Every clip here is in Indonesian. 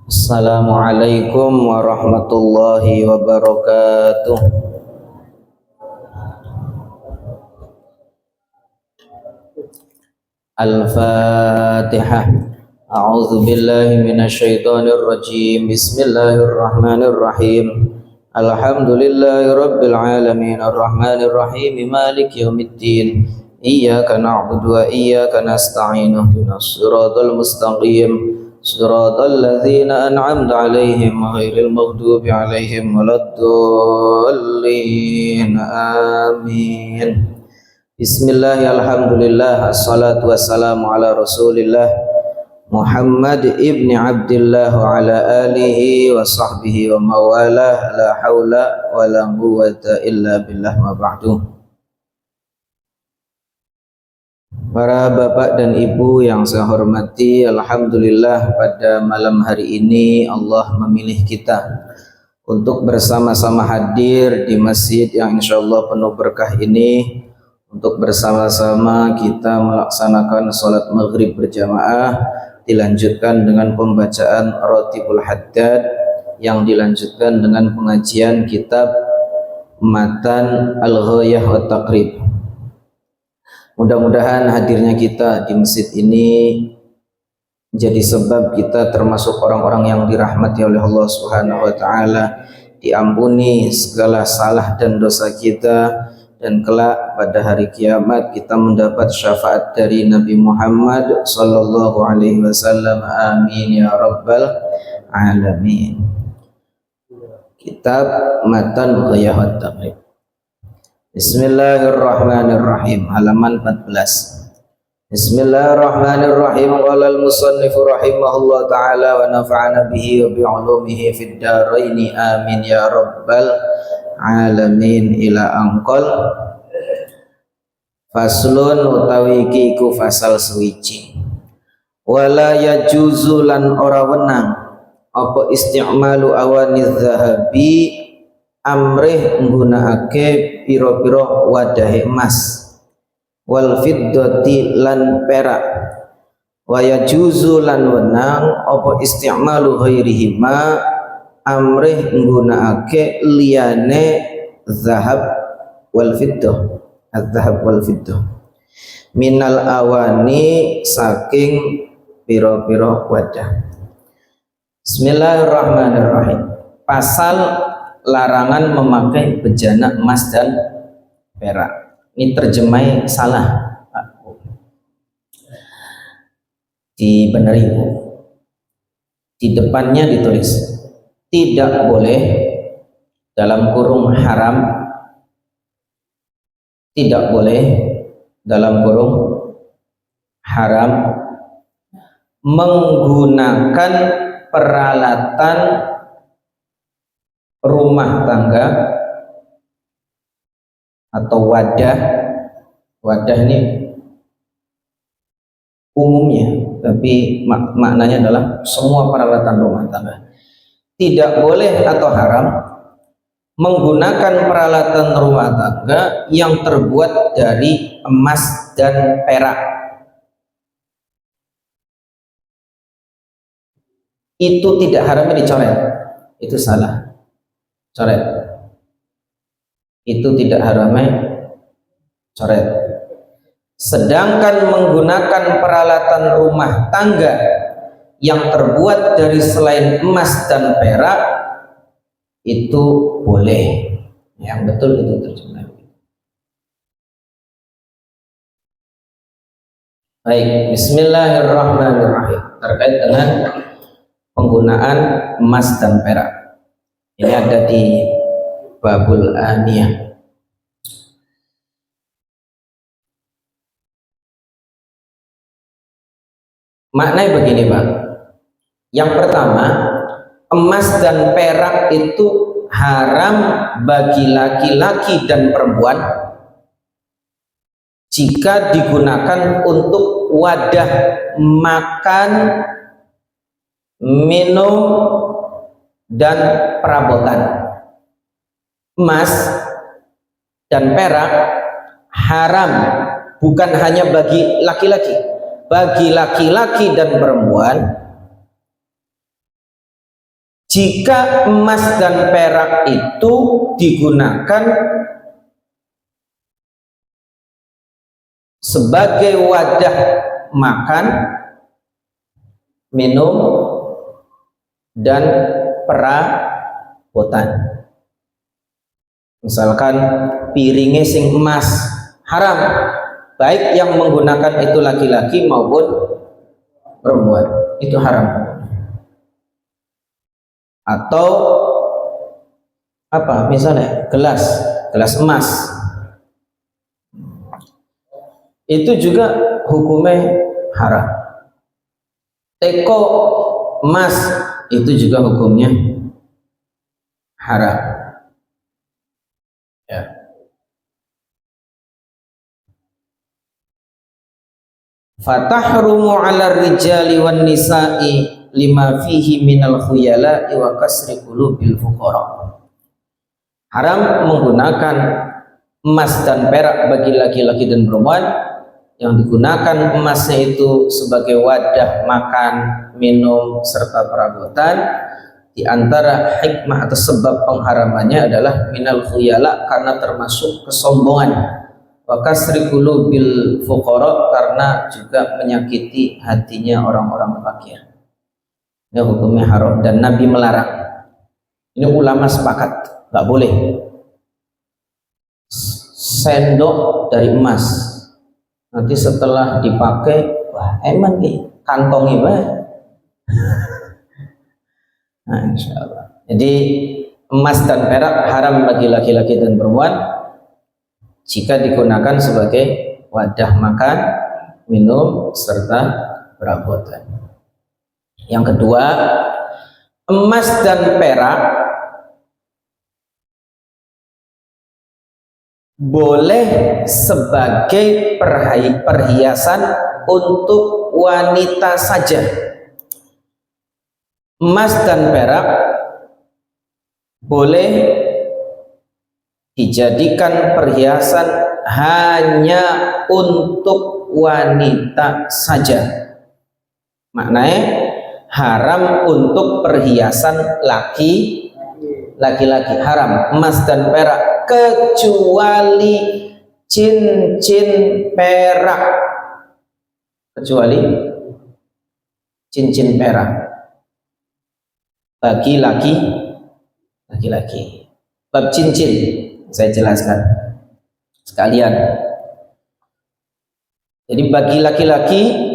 Assalamualaikum warahmatullahi wabarakatuh. Al-Fatihah. A'udzu billahi minasyaitonir rajim. Bismillahirrahmanirrahim. Alhamdulillahi rabbil alamin arrahmanir rahim maliki yaumiddin. Iyyaka na'budu wa iyyaka nasta'in. Ihdinas siratal mustaqim. Siratal ladzina an'amta 'alaihim ghairil maghdubi 'alaihim waladdallin. Amin. Bismillah, alhamdulillah, assalatu wassalamu ala rasulillah Muhammad ibni Abdillah wa ala alihi wa sahbihi wa mawalah, la hawla wa la quwwata illa billah, ma ba'du. Para bapak dan ibu yang saya hormati, alhamdulillah pada malam hari ini Allah memilih kita untuk bersama-sama hadir di masjid yang insyaallah penuh berkah ini, untuk bersama-sama kita melaksanakan sholat maghrib berjamaah, dilanjutkan dengan pembacaan Ratibul Haddad, yang dilanjutkan dengan pengajian kitab Matan Al-Ghayah wa Taqrib. Mudah-mudahan hadirnya kita di masjid ini jadi sebab kita termasuk orang-orang yang dirahmati oleh Allah Subhanahu wa taala, diampuni segala salah dan dosa kita, dan kelak pada hari kiamat kita mendapat syafaat dari Nabi Muhammad sallallahu alaihi wasallam. Amin ya rabbal alamin. Kitab Matan Ghayah wa Taqrib. Bismillahirrahmanirrahim, halaman 14. Bismillahirrahmanirrahim. Qala al-musannif rahimahullah ta'ala wa nafa'ana bihi wa bi'ulumihi fid dharain. Amin ya rabbal alamin. Ila angkol. Faslun utawi iki iku fasal suwiji. Wala yajuzu lan ora wenang apa isti'malu awaniz zahabi, amrih nggunakake pira-pira wadahe emas, wal fiddati lan perak, wa yajuzu lan wenang apa isti'malu ghairihima, amrih nggunakake liyane zahab wal fiddah, az-zahab wal fiddah, minal awani saking pira-pira wadah. Bismillahirrahmanirrahim. Pasal larangan memakai bejana emas dan perak. Ini terjemahnya salah, dibeneri. Di depannya ditulis tidak boleh, dalam kurung haram, tidak boleh dalam kurung haram menggunakan peralatan rumah tangga atau wadah. Wadah ini umumnya, tapi maknanya adalah semua peralatan rumah tangga. Tidak boleh atau haram menggunakan peralatan rumah tangga yang terbuat dari emas dan perak. Itu tidak haramnya dicoret, itu salah. Coret, itu tidak haramnya coret. Sedangkan menggunakan peralatan rumah tangga yang terbuat dari selain emas dan perak itu boleh. Yang betul itu terjemah. Baik, bismillahirrahmanirrahim. Terkait dengan penggunaan emas dan perak, ini ada di Babul Aniyah. Maknanya begini, Pak. Yang pertama, emas dan perak itu haram bagi laki-laki dan perempuan jika digunakan untuk wadah makan, minum, dan perabotan. Emas dan perak haram bukan hanya bagi laki-laki, bagi laki-laki dan perempuan Jika emas dan perak itu digunakan sebagai wadah makan, minum, dan perabotan. Misalkan piringnya sing emas, haram, baik yang menggunakan itu laki-laki maupun perempuan, itu haram. Atau apa, misalnya gelas emas, itu juga hukumnya haram. Teko emas itu juga hukumnya haram. Ya. Fatahrumu 'ala rijali wan nisa'i lima fihi minal khuyala'i wa kasri qulubil fuqara. Haram menggunakan emas dan perak bagi laki-laki dan perempuan, yang digunakan emasnya itu sebagai wadah makan, minum, serta perabotan. Di antara hikmah atau sebab pengharamannya adalah minal khuyala, karena termasuk kesombongan, wa kasri qulubil fuqara, karena juga menyakiti hatinya orang-orang fakir. Ini hukumnya haram dan Nabi melarang. Ini ulama sepakat, nggak boleh. Sendok dari emas nanti setelah dipakai, wah emang nih kantongnya bah. Nah, insya Allah. Jadi emas dan perak haram bagi laki-laki dan perempuan jika digunakan sebagai wadah makan, minum, serta perabotan. Yang kedua, emas dan perak boleh sebagai perhiasan untuk wanita saja. Emas dan perak boleh dijadikan perhiasan hanya untuk wanita saja. Maknanya haram untuk perhiasan laki-laki, haram emas dan perak, kecuali cincin perak, bagi laki-laki. Bab cincin saya jelaskan sekalian. Jadi bagi laki-laki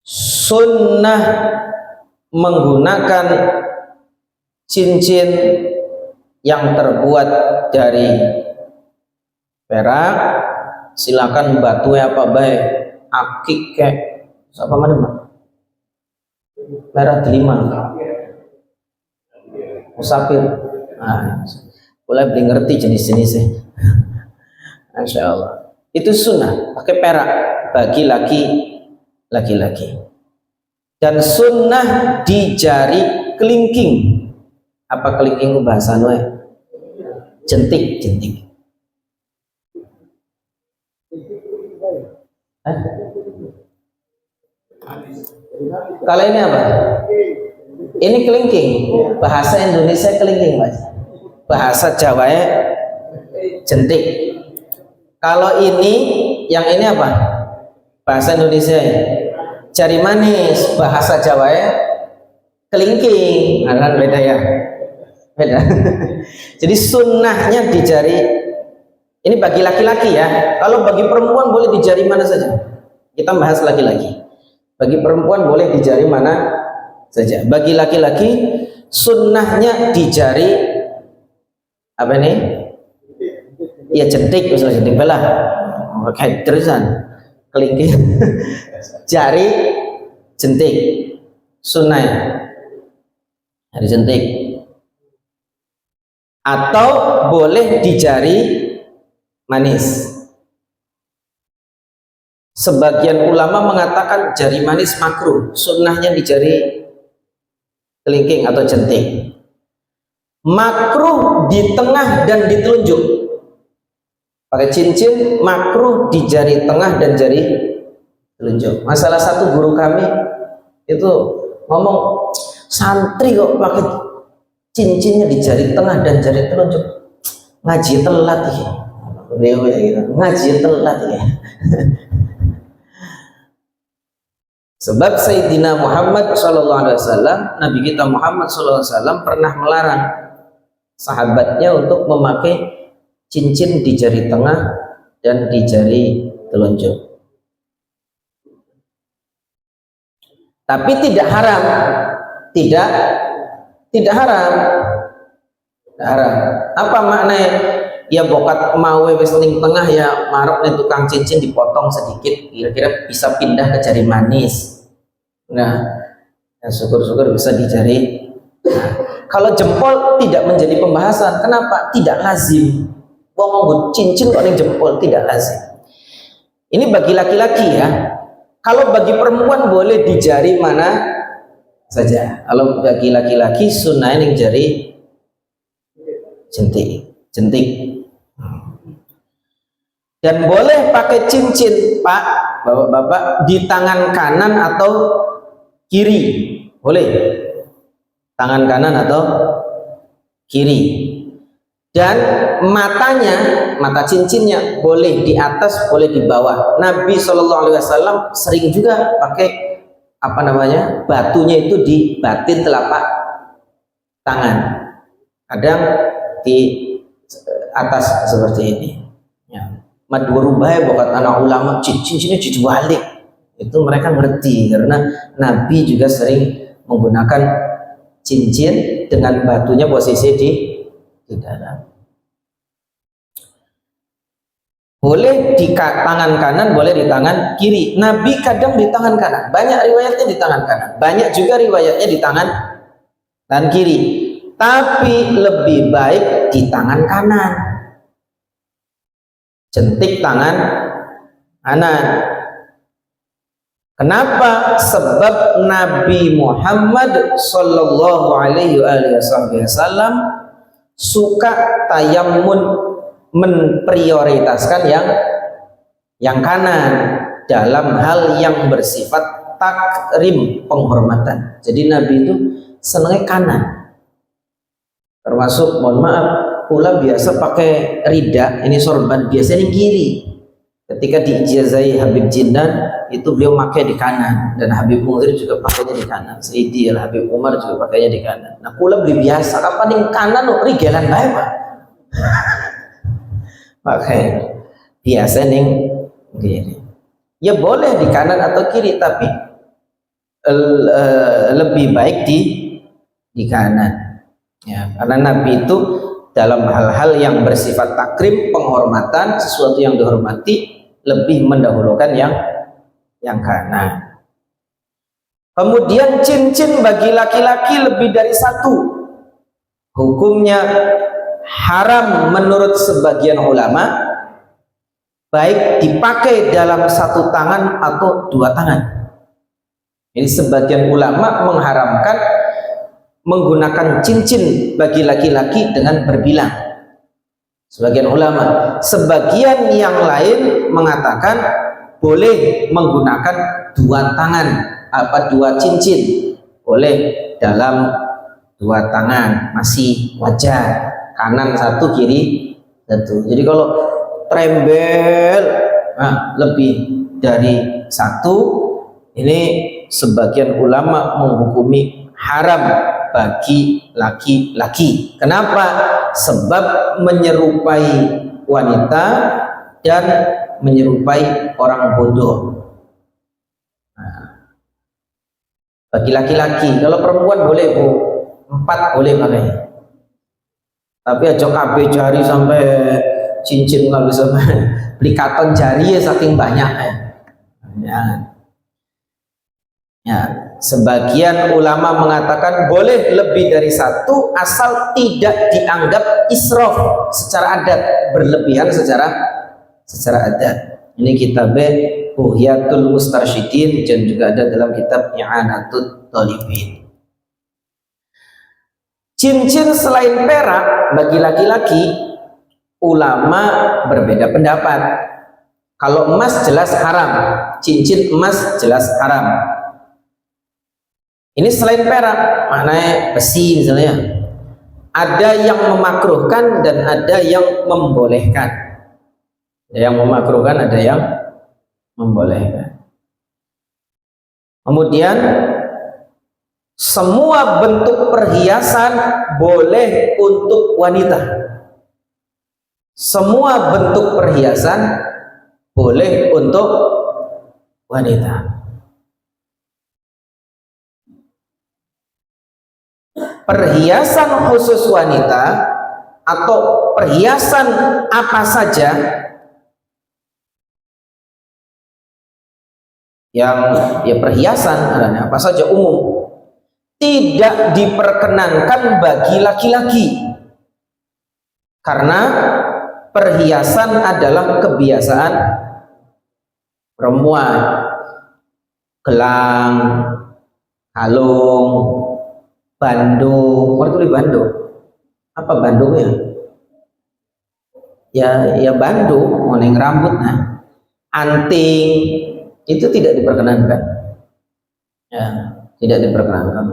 sunnah menggunakan cincin yang terbuat dari perak. Silakan batu apa baik, akik kayak apa mana merah delima, musafir. Nah, boleh beli ngerti jenis-jenisnya. Masya Allah. Itu sunnah pakai perak bagi laki-laki. Dan sunnah di jari kelingking. Apa kelingking bahasa Noe? Jentik. Kalau ini apa? Ini kelingking. Bahasa Indonesia kelingking, Mas. Bahasa Jawanya jentik. Kalau ini, yang ini apa? Bahasa Indonesia jari manis. Bahasa Jawanya kelingking. Kan beda ya? Beda. Jadi sunnahnya di jari. Ini bagi laki-laki ya. Kalau bagi perempuan boleh di jari mana saja. Kita bahas laki-laki. Bagi perempuan boleh di jari mana saja. Bagi laki-laki sunnahnya di jari apa ini? Ya jentik, misalnya jentik belah. Oke, terusan kelingking. Jari jentik sunnah. Jari jentik. Atau boleh di jari manis. Sebagian ulama mengatakan jari manis makruh, sunnahnya di jari kelingking atau jentik. Makruh di tengah dan di telunjuk. Pakai cincin makruh di jari tengah dan jari telunjuk. Masalah satu guru kami itu ngomong, santri kok pakai cincinnya di jari tengah dan jari telunjuk, ngaji telat ya. Beliau ya gitu, ngaji telat ya. Sebab Sayyidina Muhammad SAW, Nabi kita Muhammad SAW pernah melarang sahabatnya untuk memakai cincin di jari tengah dan di jari telunjuk. Tapi tidak haram, tidak haram. Tidak haram. Apa maknanya? Ya bokat mau wis ning tengah ya marok nih tukang cincin dipotong sedikit, kira-kira bisa pindah ke jari manis. Nah, ya syukur-syukur bisa di jari. Nah, kalau jempol tidak menjadi pembahasan. Kenapa? Tidak lazim. Wong cincin kok ning jempol, tidak lazim. Ini bagi laki-laki ya. Kalau bagi perempuan boleh di jari mana saja. Kalau bagi laki-laki sunnah ning jari jentik. Dan boleh pakai cincin, Pak, Bapak-bapak, di tangan kanan atau kiri. Boleh. Tangan kanan atau kiri. Dan mata cincinnya boleh di atas, boleh di bawah. Nabi SAW sering juga pakai batunya itu di batin telapak tangan. Kadang di atas seperti ini. Ya. Madwarubah bukan anak ulama cincinnya dibalik. Itu mereka ngerti karena Nabi juga sering menggunakan cincin dengan batunya posisi di dalam. Boleh di tangan kanan, boleh di tangan kiri. Nabi kadang di tangan kanan, banyak riwayatnya di tangan kanan, banyak juga riwayatnya di tangan kiri. Tapi lebih baik di tangan kanan. Jentik tangan kanan. Kenapa? Sebab Nabi Muhammad Sallallahu Alaihi Wasallam suka tayammun, memprioritaskan yang kanan dalam hal yang bersifat takrim, penghormatan. Jadi Nabi itu senangnya kanan. Termasuk, mohon maaf, pula biasa pakai rida, ini sorban, biasanya di kiri. Ketika diijazai Habib Jindan, itu beliau pakai di kanan, dan Habib Munzir juga pakainya di kanan. Sayyidi Habib Umar juga pakainya di kanan. Nah, pula beli biasa, kapan yang kanan, rigelan bae, Pak. Pakai biasa ning kiri. Ya boleh di kanan atau kiri, tapi lebih baik di kanan. Ya, karena Nabi itu dalam hal-hal yang bersifat takrim, penghormatan, sesuatu yang dihormati, lebih mendahulukan yang kanan. Kemudian cincin bagi laki-laki lebih dari satu, hukumnya haram menurut sebagian ulama, baik dipakai dalam satu tangan atau dua tangan. Ini sebagian ulama mengharamkan menggunakan cincin bagi laki-laki dengan berbilang. Sebagian ulama, sebagian yang lain mengatakan boleh menggunakan dua tangan, dua cincin, boleh dalam dua tangan, masih wajar, kanan satu, kiri satu. Jadi kalau trembel lebih dari satu, ini sebagian ulama menghukumi haram bagi laki-laki. Kenapa? Sebab menyerupai wanita dan menyerupai orang bodoh. Nah, bagi laki-laki, kalau perempuan boleh, Bu, 4 boleh pakai. Tapi aja KB jari sampai cincin nggak bisa beli katon jari ya saking banyak ya. Ya, sebagian ulama mengatakan boleh lebih dari satu asal tidak dianggap israf secara adat, berlebihan secara adat. Ini kitab Buhyatul Mustarsyidin dan juga ada dalam kitab I'anatul Talibin. Cincin selain perak bagi laki-laki, ulama berbeda pendapat. Kalau emas jelas haram, cincin emas jelas haram. Ini selain perak, maknanya besi misalnya. Ada yang memakruhkan dan ada yang membolehkan. Ada yang memakruhkan, ada yang membolehkan. Kemudian semua bentuk perhiasan boleh untuk wanita. Semua bentuk perhiasan boleh untuk wanita. Perhiasan khusus wanita atau perhiasan apa saja yang perhiasan apa saja umum tidak diperkenankan bagi laki-laki, karena perhiasan adalah kebiasaan perempuan. Gelang, kalung, bandung. Orang tulis bandung. Apa bandungnya? Ya bandung, oneng rambutnya. Anting itu tidak diperkenankan. Ya, tidak diperkenankan.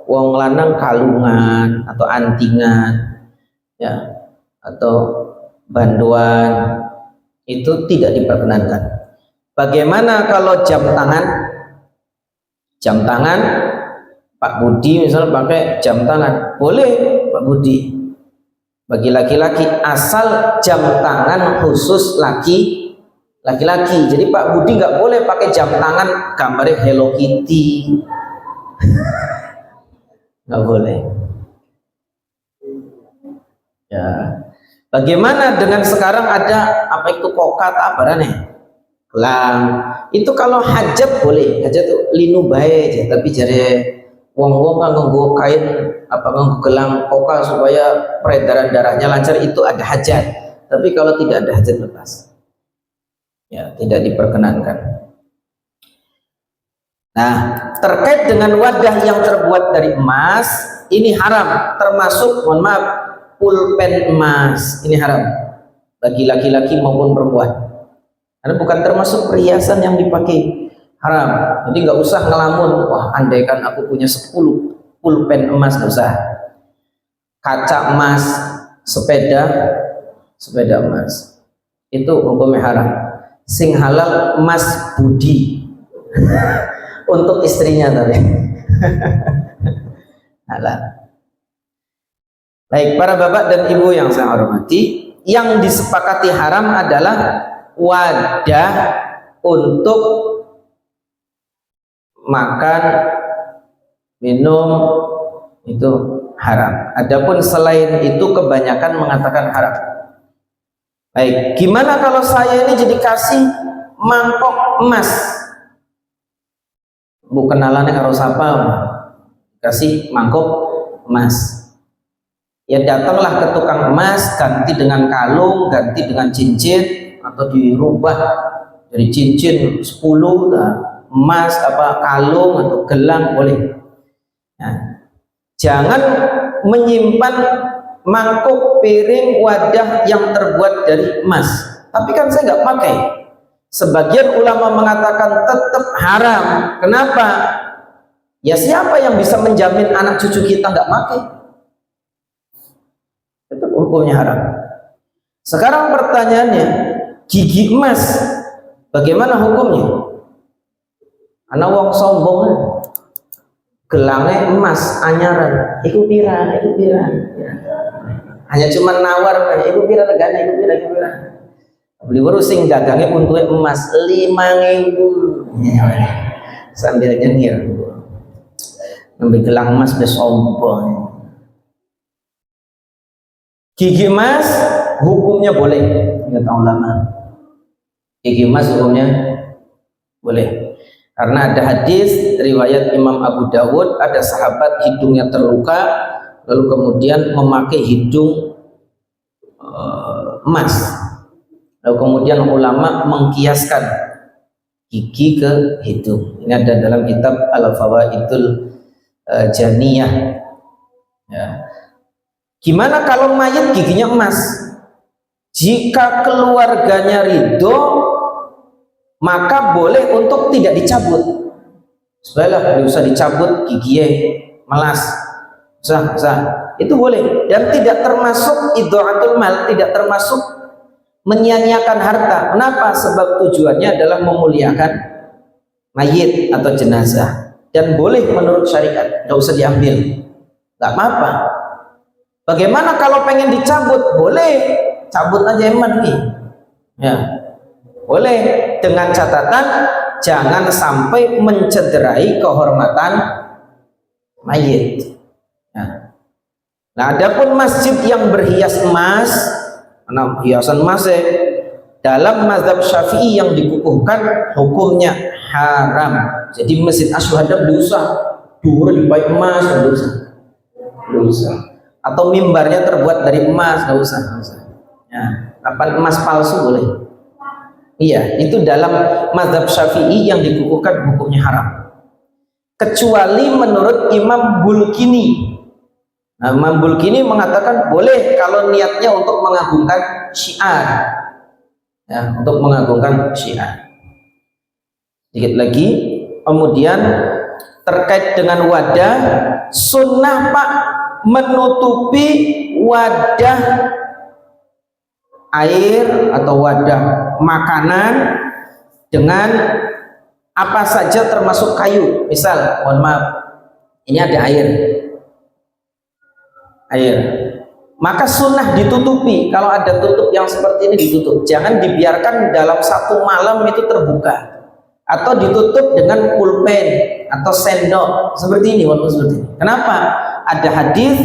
Wong lanang kalungan atau antingan, ya, atau banduan itu tidak diperkenankan. Bagaimana kalau jam tangan? Jam tangan, Pak Budi misalnya pakai jam tangan, boleh Pak Budi. Bagi laki-laki, asal jam tangan khusus laki-laki. Jadi Pak Budi nggak boleh pakai jam tangan gambarnya Hello Kitty, nggak boleh. Ya. Bagaimana dengan sekarang ada apa itu kokat apa nih? Gelang. Itu kalau hajat boleh, hajat tuh linu bae aja, tapi jare wong-wong kan nganggo kain apa nganggo gelang koka supaya peredaran darahnya lancar, itu ada hajat. Tapi kalau tidak ada hajat lepas. Ya, tidak diperkenankan. Nah, terkait dengan wadah yang terbuat dari emas, ini haram, termasuk mohon maaf pulpen emas, ini haram bagi laki-laki maupun perempuan. Karena bukan termasuk perhiasan yang dipakai, haram. Jadi nggak usah ngelamun, wah andaikan aku punya 10 pulpen emas, nggak usah. Kaca emas, sepeda emas, itu hukumnya haram. Sing halal emas budi untuk istrinya tadi. Halal. Baik, para bapak dan ibu yang saya hormati, yang disepakati haram adalah wadah untuk makan, minum, itu haram. Adapun selain itu kebanyakan mengatakan haram. Baik, gimana kalau saya ini jadi kasih mangkok emas? Bu kenalannya karo sapa, kasih mangkok emas. Ya datanglah ke tukang emas, ganti dengan kalung, ganti dengan cincin, atau dirubah dari cincin 10 emas apa kalung atau gelang boleh. Nah, jangan menyimpan mangkuk, piring, wadah yang terbuat dari emas. Tapi kan saya nggak pakai. Sebagian ulama mengatakan tetap haram. Kenapa? Ya siapa yang bisa menjamin anak cucu kita nggak pakai? Tetap hukumnya haram. Sekarang pertanyaannya, gigi emas bagaimana hukumnya? Anak wong sombong, gelangnya emas anyaran, iku pira. Hanya cuma nawar, iku pira regane, iku pira. Beli sing dagangnya untungnya emas 5.000 sambil nyengir, ngambil gelang emas udah sombong. Gigi emas hukumnya boleh, kata ulama. Gigi emas hukumnya boleh. Karena ada hadis riwayat Imam Abu Dawud, ada sahabat hidungnya terluka, lalu kemudian memakai hidung emas. Lalu kemudian ulama mengkiaskan gigi ke hidung. Ini ada dalam kitab Al-Fawaidul Janiyah. Ya. Gimana kalau mayat giginya emas? Jika keluarganya ridho, maka boleh untuk tidak dicabut. Sebaiklah usah dicabut gigi melas, usah itu boleh, dan tidak termasuk idha'atul mal, tidak termasuk menyia-nyiakan harta. Kenapa? Sebab tujuannya adalah memuliakan mayit atau jenazah, dan boleh menurut syariat, nggak usah diambil, nggak apa-apa. Bagaimana kalau pengen dicabut? Boleh, cabut aja eman nih, ya boleh, dengan catatan jangan sampai mencederai kehormatan mayit. Nah, adapun masjid yang berhias emas, hiasan emas dalam mazhab Syafi'i yang dikukuhkan hukumnya haram. Jadi Masjid Asyhada dosa, dua dipakai emas dosa. Atau mimbarnya terbuat dari emas, nggak usah. Ya, kapal emas palsu boleh. Iya, itu dalam mazhab Syafi'i yang dikukuhkan hukumnya haram. Kecuali menurut Imam Bulkini. Nah, Imam Bulkini mengatakan boleh kalau niatnya untuk mengagungkan syiar, ya, untuk mengagungkan syiar. Sedikit lagi, kemudian terkait dengan wadah, sunnah Pak menutupi wadah air atau wadah makanan dengan apa saja termasuk kayu. Misal, mohon maaf, ini ada air, maka sunnah ditutupi. Kalau ada tutup yang seperti ini ditutup, jangan dibiarkan dalam satu malam itu terbuka, atau ditutup dengan pulpen atau sendok seperti ini, walaupun seperti ini. Kenapa? Ada hadis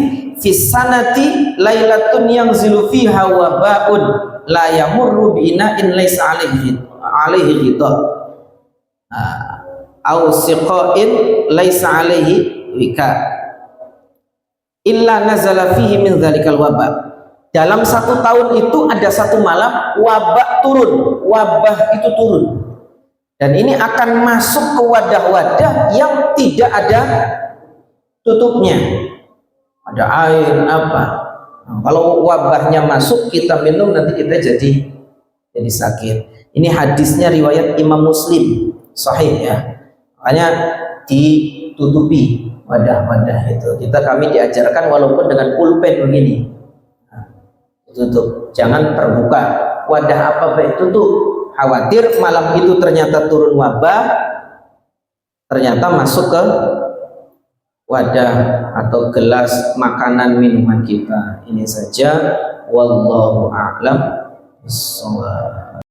fisanati lailatun yang zilufiha wabaun la yamurru bi'ina'in laysa alaihi ghita au siqain laysa alaihi wika illa nazala fihi min dzalikal wabah. Dalam satu tahun itu ada satu malam wabah itu turun, dan ini akan masuk ke wadah-wadah yang tidak ada tutupnya, ada air apa. Nah, kalau wabahnya masuk kita minum, nanti kita jadi sakit. Ini hadisnya riwayat Imam Muslim, sahih ya, makanya ditutupi wadah-wadah itu. Kami diajarkan walaupun dengan pulpen begini, nah, tutup, jangan terbuka. Wadah apa baik tutup, khawatir malam itu ternyata turun wabah, ternyata masuk ke wadah atau gelas makanan minuman kita. Ini saja, wallahu a'lam bishawab.